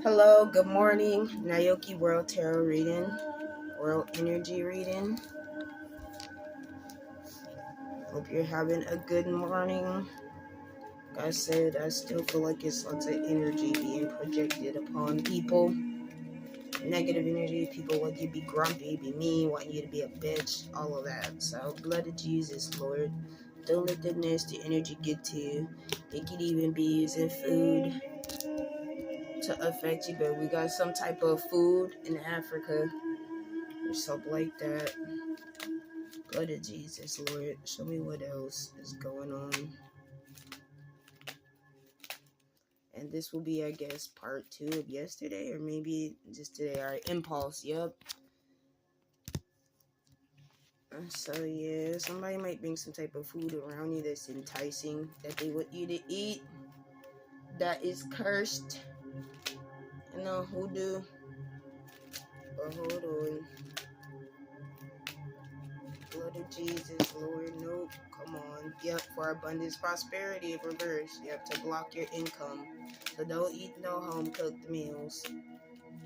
Hello, good morning. Naoki World Tarot reading, World Energy reading. Hope you're having a good morning. Like I said, I still feel like it's lots of energy being projected upon people. Negative energy, people want you to be grumpy, be mean, want you to be a bitch, all of that. So, blood of Jesus, Lord. Don't let the nasty energy get to you. It could even be using food to affect you, but we got some type of food in Africa or something like that. Blood of Jesus, Lord. Show me what else is going on. And this will be, I guess, part 2 of yesterday, or maybe just today. Alright, impulse, yep. So, yeah, somebody might bring some type of food around you that's enticing, that they want you to eat, that is cursed. You know, hoodoo. But hold on. Blood of Jesus, Lord. Nope. Come on. Yep, for abundance, prosperity, reverse. Yep, to block your income. So don't eat no home cooked meals.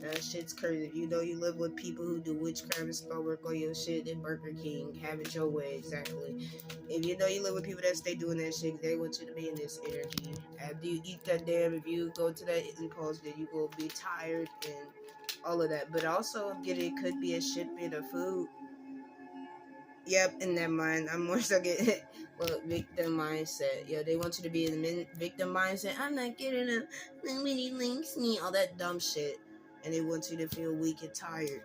That shit's crazy. If you know you live with people who do witchcraft and spell work on your shit at Burger King, have it your way, exactly. If you know you live with people that stay doing that shit, they want you to be in this energy. After you eat that if you go to that impulse, then you will be tired and all of that. But also, it could be a shipment of food. Yep, in that mind, I'm more so getting victim mindset. Yeah, they want you to be in the victim mindset. I'm not getting enough. Nobody likes me. All that dumb shit, and they want you to feel weak and tired.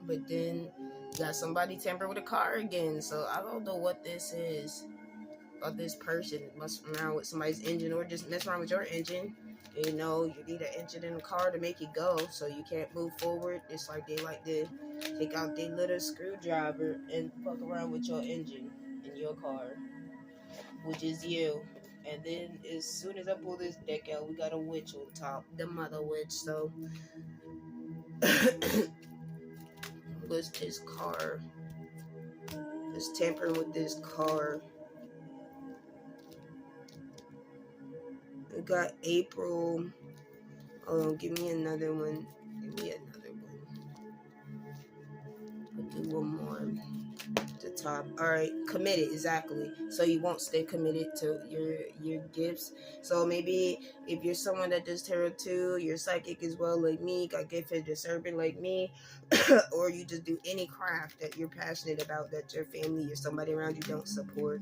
But then you got somebody tamper with a car again. So I don't know what this is about this person. It must around with somebody's engine, or just mess around with your engine. You know, you need an engine in the car to make it go, so you can't move forward. It's like they like to take out their little screwdriver and fuck around with your engine in your car, which is you. And then as soon as I pull this deck out, we got a witch on top, the mother witch. So, what's this car? Let's tamper with this car. We got April. Oh, give me another one. Give me another one. I'll do one more. The top. Alright, committed, exactly. So you won't stay committed to your gifts. So maybe if you're someone that does tarot too, you're psychic as well like me, got gifted discernment like me, or you just do any craft that you're passionate about that your family or somebody around you don't support.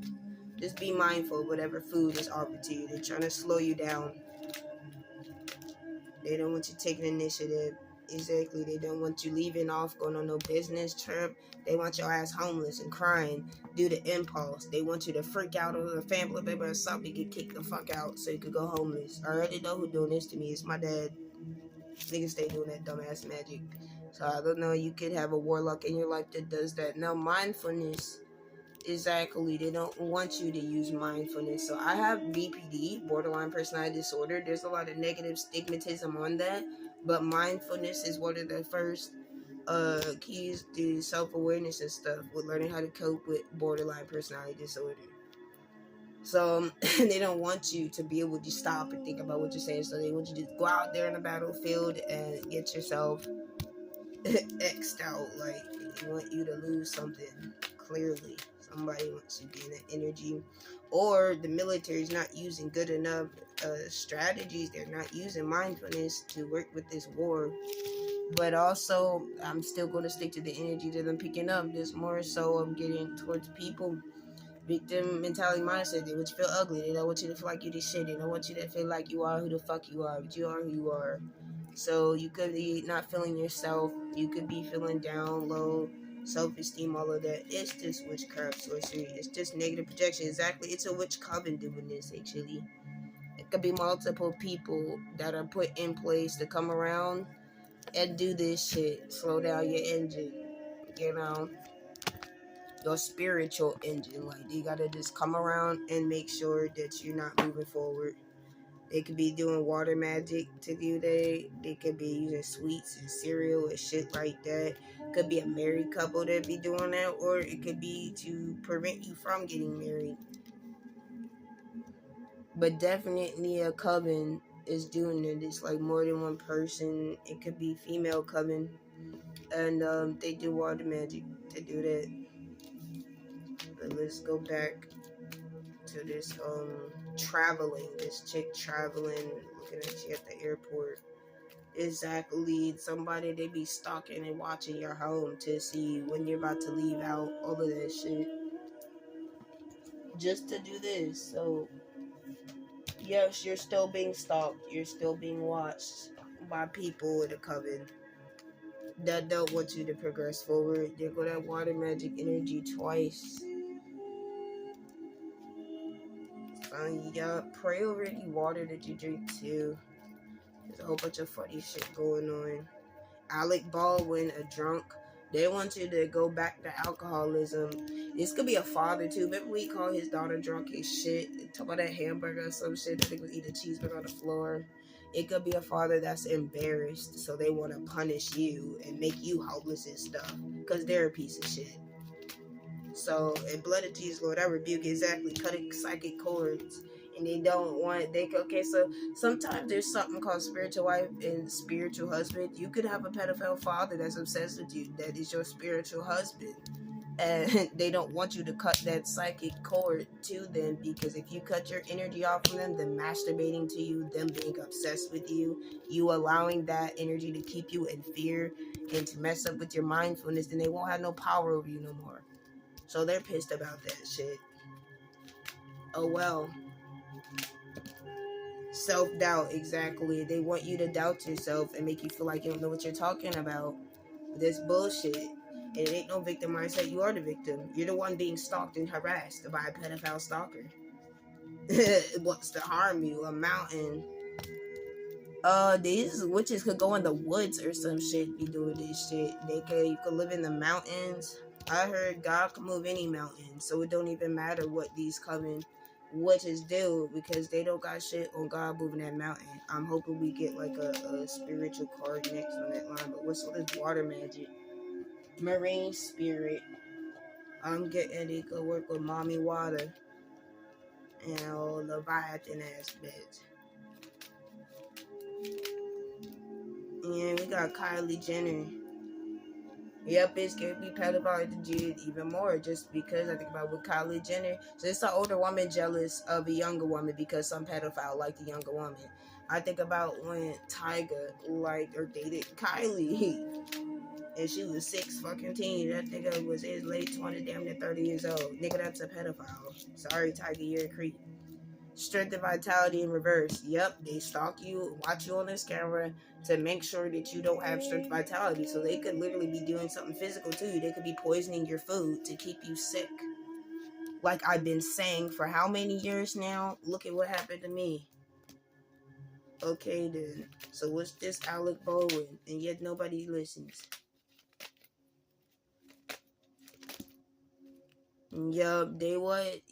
Just be mindful of whatever food is offered to you. They're trying to slow you down. They don't want you taking initiative. Exactly. They don't want you leaving off, going on no business trip. They want your ass homeless and crying due to impulse. They want you to freak out over a family member or something, get kicked the fuck out so you could go homeless. I already know who doing this to me. It's my dad. Niggas stay doing that dumbass magic. So I don't know. You could have a warlock in your life that does that. Now mindfulness. Exactly. They don't want you to use mindfulness. So I have BPD, borderline personality disorder. There's a lot of negative stigmatism on that. But mindfulness is one of the first keys to self-awareness and stuff with learning how to cope with borderline personality disorder. So they don't want you to be able to stop and think about what you're saying. So they want you to go out there in the battlefield and get yourself X'd out. Like, they want you to lose something, clearly. Somebody wants you to gain that energy. Or the military is not using good enough strategies. They're not using mindfulness to work with this war. But also, I'm still going to stick to the energy that I'm picking up. There's more so I'm getting towards people. Victim mentality mindset. They want you to feel ugly. They don't want you to feel like you're this shit. They don't want you to feel like you are who the fuck you are. But you are who you are. So you could be not feeling yourself. You could be feeling down, low, self-esteem, all of that. It's just witchcraft, sorcery. It's just negative projection. Exactly. It's a witch coven doing this, actually. It could be multiple people that are put in place to come around and do this shit. Slow down your engine. You know, your spiritual engine. Like, you gotta just come around and make sure that you're not moving forward. They could be doing water magic to you. They could be using sweets and cereal and shit like that. Could be a married couple that be doing that, or it could be to prevent you from getting married. But definitely a coven is doing it. It's like more than one person. It could be female coming, and they do water magic to do that. But let's go back to this traveling. This chick traveling, looking at you at the airport. Exactly, somebody they be stalking and watching your home to see when you're about to leave out. All of that shit, just to do this. So yes, you're still being stalked. You're still being watched by people in the coven that don't want you to progress forward. They're gonna water magic energy twice. Yeah, pray over any water that you drink too. There's a whole bunch of funny shit going on. Alec Baldwin, a drunk. They want you to go back to alcoholism. This could be a father too. Remember we called his daughter drunk as shit? Talk about that hamburger or some shit. That they was eating a cheeseburger on the floor. It could be a father that's embarrassed, so they want to punish you and make you hopeless and stuff. Because they're a piece of shit. So, in blood of Jesus, Lord, I rebuke exactly cutting psychic cords. And they don't want, okay, so sometimes there's something called spiritual wife and spiritual husband. You could have a pedophile father that's obsessed with you. That is your spiritual husband. And they don't want you to cut that psychic cord to them, because if you cut your energy off from them, them masturbating to you, them being obsessed with you, you allowing that energy to keep you in fear and to mess up with your mindfulness, then they won't have no power over you no more. So they're pissed about that shit. Oh well. Self-doubt, exactly. They want you to doubt yourself and make you feel like you don't know what you're talking about. This bullshit. And it ain't no victim mindset. You are the victim. You're the one being stalked and harassed by a pedophile stalker. It wants to harm you. A mountain. These witches could go in the woods or some shit. Be doing this shit. You could live in the mountains. I heard God can move any mountain, so it don't even matter what these coven witches do, because they don't got shit on God moving that mountain. I'm hoping we get like a spiritual card next on that line. But what's all this water magic? Marine spirit. I'm getting it. Go work with mommy water. And old Leviathan ass bitch. And we got Kylie Jenner. Yep, it's gonna be pedophile to do it even more, just because I think about with Kylie Jenner. So it's an older woman jealous of a younger woman because some pedophile like the younger woman. I think about when Tyga liked or dated Kylie, and she was 6 fucking teen. That nigga was his late 20, damn near 30 years old. Nigga, that's a pedophile. Sorry, Tyga, you're a creep. Strength and vitality in reverse. Yep, they stalk you, watch you on this camera to make sure that you don't have strength vitality. So they could literally be doing something physical to you. They could be poisoning your food to keep you sick. Like I've been saying for how many years now? Look at what happened to me. Okay then. So what's this Alec Baldwin? And yet nobody listens. Yup, they might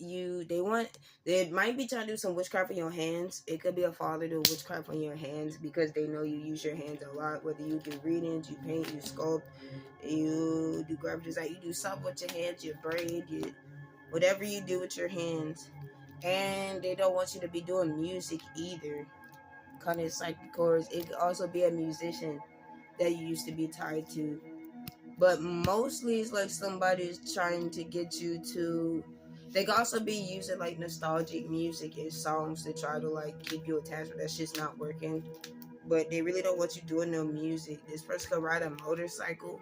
be trying to do some witchcraft on your hands. It could be a father doing witchcraft on your hands because they know you use your hands a lot. Whether you do readings, you paint, you sculpt, you do graphic design, you do something with your hands, you braid, whatever you do with your hands. And they don't want you to be doing music either. Kind of psychic chords. It could also be a musician that you used to be tied to. But mostly it's like somebody's trying to get you to. They can also be using like nostalgic music and songs to try to like keep you attached, but that shit's not working. But they really don't want you doing no music. This person could ride a motorcycle.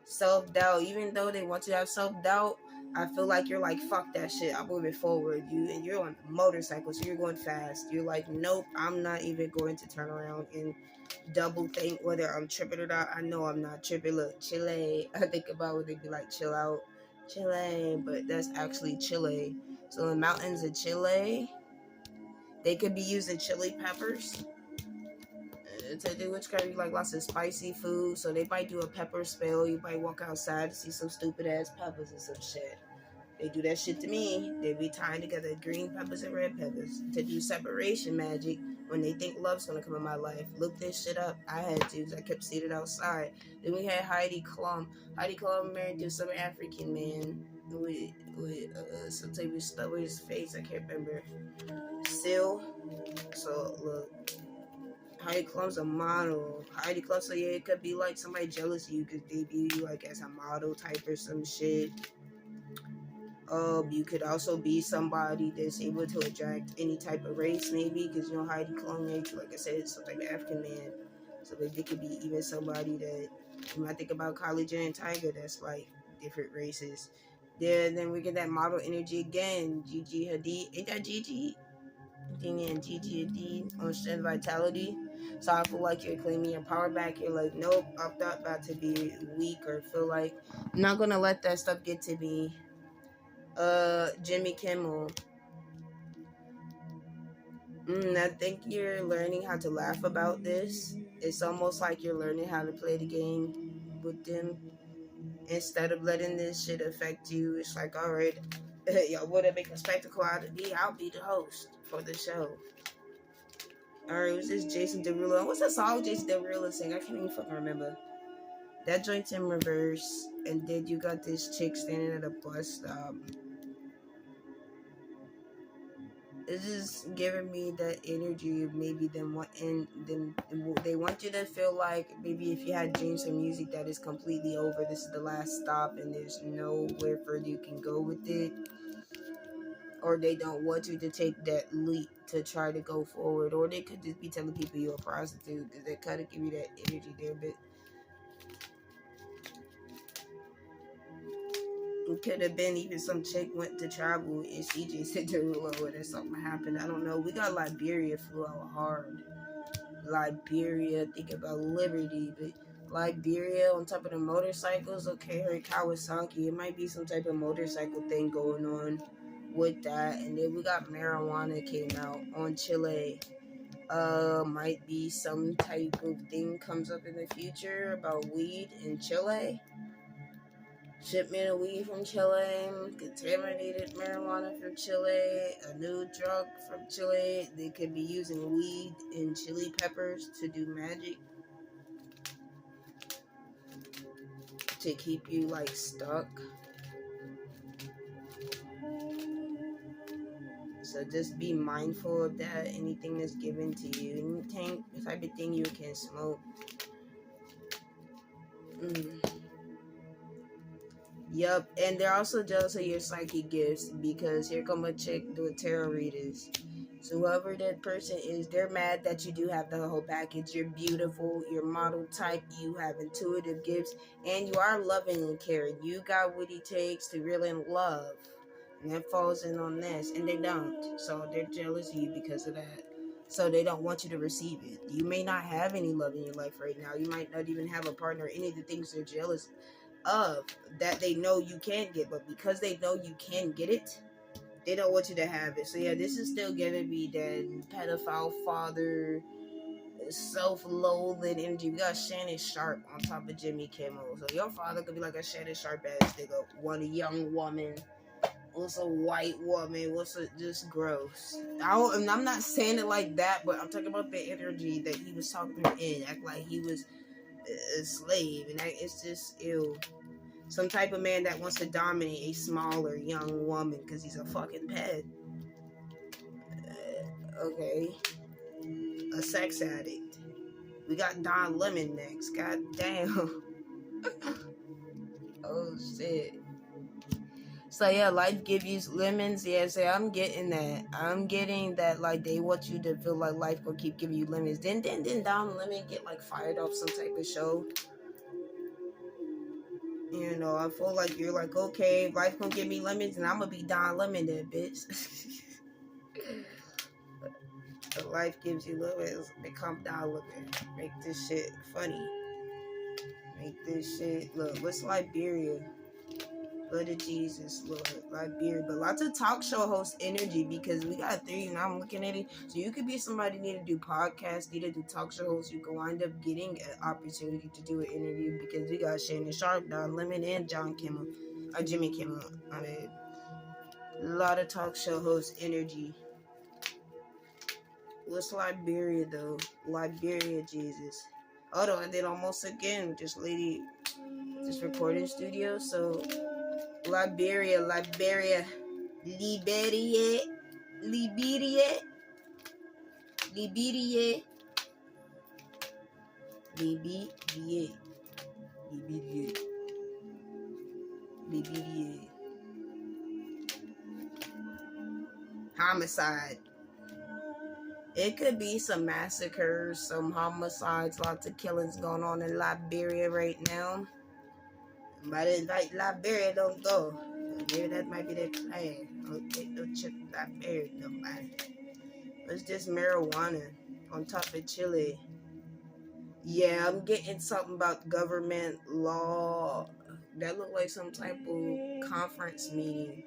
Self-doubt, even though they want you to have self-doubt, I feel like you're like, fuck that shit, I'm moving forward. You're on a motorcycle, so you're going fast. You're like, nope, I'm not even going to turn around and double think whether I'm tripping or not. I know I'm not tripping. Look, Chile. I think about what they be like, chill out, Chile, but that's actually Chile. So the mountains of Chile, they could be using chili peppers to do witchcraft. You like lots of spicy food, so they might do a pepper spell. You might walk outside to see some stupid ass peppers and some shit. They do that shit to me. They be tying together green peppers and red peppers to do separation magic when they think love's gonna come in my life. Look this shit up. I had to, because I kept seeing it outside. Then we had Heidi Klum. Heidi Klum married to some African man with some type of stuff with his face. I can't remember. Still, so look. Heidi Klum's a model. Heidi Klum, so yeah, it could be like somebody jealous of you because they view you like as a model type or some shit. You could also be somebody that's able to attract any type of race, maybe, because you know Heidi Klum, like I said, it's some type of African man. So like, they could be even somebody that you might think about Kylie Jenner and Tiger, that's like different races. Then we get that model energy again. Gigi Hadid, ain't that Gigi? And Gigi Hadid on Strength Vitality. So I feel like you're claiming your power back. You're like, nope, I'm not about to be weak or feel like I'm not gonna let that stuff get to me. Jimmy Kimmel. I think you're learning how to laugh about this. It's almost like you're learning how to play the game with them instead of letting this shit affect you. It's like, all right, y'all want to make a spectacle out of me? I'll be the host for the show. All right, was this Jason Derulo? What's that song Jason Derulo sing? I can't even fucking remember. That joint's in reverse, and then you got this chick standing at a bus stop. It's just giving me that energy of maybe them wanting them. They want you to feel like maybe if you had dreams or music that is completely over, this is the last stop, and there's nowhere further you can go with it. Or they don't want you to take that leap to try to go forward. Or they could just be telling people you're a prostitute because they kind of give you that energy there. But it could have been even some chick went to travel and CJ said to Rulo or something happened. I don't know. We got Liberia flew out hard. Liberia, think about liberty, but Liberia on top of the motorcycles. Okay, her Kawasaki. It might be some type of motorcycle thing going on with that. And then we got marijuana came out on Chile. Might be some type of thing comes up in the future about weed in Chile. Shipment of weed from Chile, contaminated marijuana from Chile, a new drug from Chile. They could be using weed and chili peppers to do magic to keep you like stuck. So just be mindful of that. Anything that's given to you, anything, the type of thing you can smoke. Yup, and they're also jealous of your psychic gifts because here come a chick doing tarot readers. So whoever that person is, they're mad that you do have the whole package. You're beautiful, you're model type, you have intuitive gifts, and you are loving and caring. You got what it takes to really love. And that falls in on this, and they don't. So they're jealous of you because of that. So they don't want you to receive it. You may not have any love in your life right now. You might not even have a partner. Any of the things they're jealous of that they know you can get, but because they know you can get it, they don't want you to have it. So yeah, this is still gonna be that pedophile father, self-loathing energy. We got Shannon Sharp on top of Jimmy Kimmel. So your father could be like a Shannon Sharp ass nigga. Want a young woman, what's a white woman, what's a just gross. I'm not saying it like that, but I'm talking about the energy that he was talking to her in, act like he was a slave, and it's just ill. Some type of man that wants to dominate a smaller young woman because he's a fucking pet. Okay. A sex addict. We got Don Lemon next. God damn. Oh shit. So yeah, life gives you lemons. Yeah, so I'm getting that. I'm getting that like they want you to feel like life will keep giving you lemons. Then Don Lemon get like fired off some type of show. You know, I feel like you're like, okay, life gonna give me lemons and I'm gonna be Don Lemon then, bitch. Life gives you lemons, become Don Lemon. Make this shit funny. Make this shit, look, what's Liberia? Blood of Jesus, Lord, Liberia. But lots of talk show host energy because we got three and I'm looking at it. So you could be somebody need to do podcasts, need to do talk show hosts. You can wind up getting an opportunity to do an interview because we got Shannon Sharp, Don Lemon, and John Kimmel. Or Jimmy Kimmel. I mean, a lot of talk show host energy. What's Liberia though? Liberia, Jesus. Hold on, I did almost again. This recording studio. So Liberia, Liberia, Liberia, Liberia, Liberia. BBDA. BBDA. BBDA. Homicide. It could be some massacres, some homicides, lots of killings going on in Liberia right now. But it's like Liberia don't go. Maybe that might be their plan. Okay, no check Liberia, nobody. It's just marijuana on top of Chile. Yeah, I'm getting something about government law. That looked like some type of conference meeting.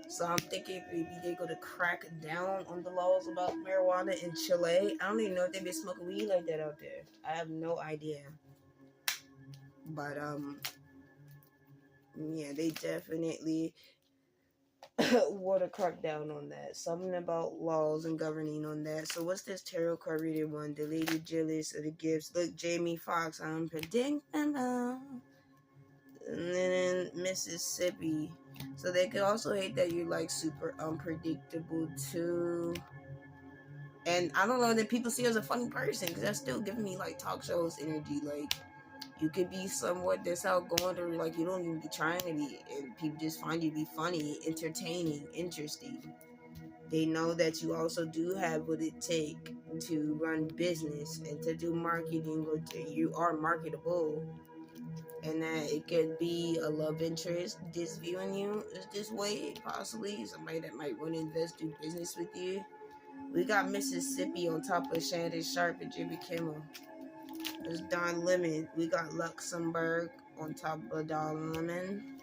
So I'm thinking maybe they're gonna crack down on the laws about marijuana in Chile. I don't even know if they've been smoking weed like that out there. I have no idea. But yeah, they definitely want to crack down on that. Something about laws and governing on that. So what's this tarot card reading one? The Lady Jealous of the Gifts. Look, Jamie Foxx, unpredictable. And then in Mississippi. So they could also hate that you're like super unpredictable too. And I don't know that people see you as a funny person, because that's still giving me like talk shows energy. Like you could be somewhat this outgoing, or like you don't even be trying to be, and people just find you to be funny, entertaining, interesting. They know that you also do have what it take to run business and to do marketing, or you are marketable. And that it could be a love interest just viewing you as this way, possibly somebody that might want to invest, do business with you. We got Mississippi on top of Shannon Sharp and Jimmy Kimmel. There's Don Lemon. We got Luxembourg on top of Don Lemon.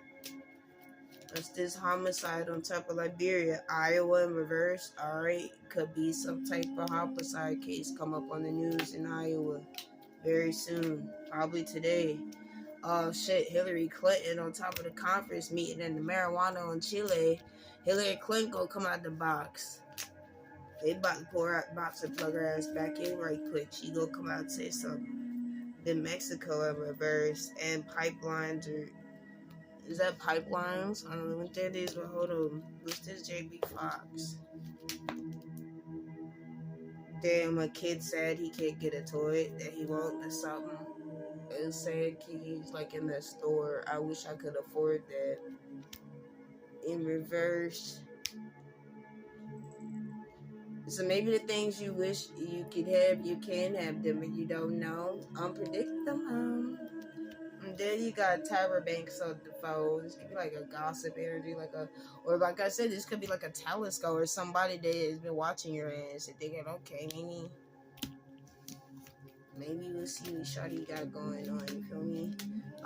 That's this homicide on top of Liberia. Iowa in reverse. Alright. Could be some type of homicide case come up on the news in Iowa very soon. Probably today. Oh shit, Hillary Clinton on top of the conference meeting and the marijuana in Chile. Hillary Clinton gonna come out the box. They about to pour out the box and plug her ass back in right quick. She gonna come out and say something. Then Mexico in reverse, and pipelines are. Is that pipelines? I don't know what that is, but hold on. What's this JB Fox? Damn, a kid said he can't get a toy that he wants or something. It said he's like in the store. I wish I could afford that. In reverse. So maybe the things you wish you could have, you can have them, and you don't know. Unpredictable. And then you got Tyra Banks on the phone. This could be like a gossip energy, or like I said, this could be like a telescope or somebody that has been watching your ass and thinking, okay, maybe we'll see what Shawty got going on. You feel me?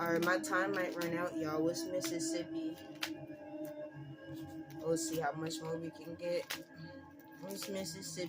Alright, my time might run out, y'all. What's Mississippi? We'll see how much more we can get. What's Mississippi?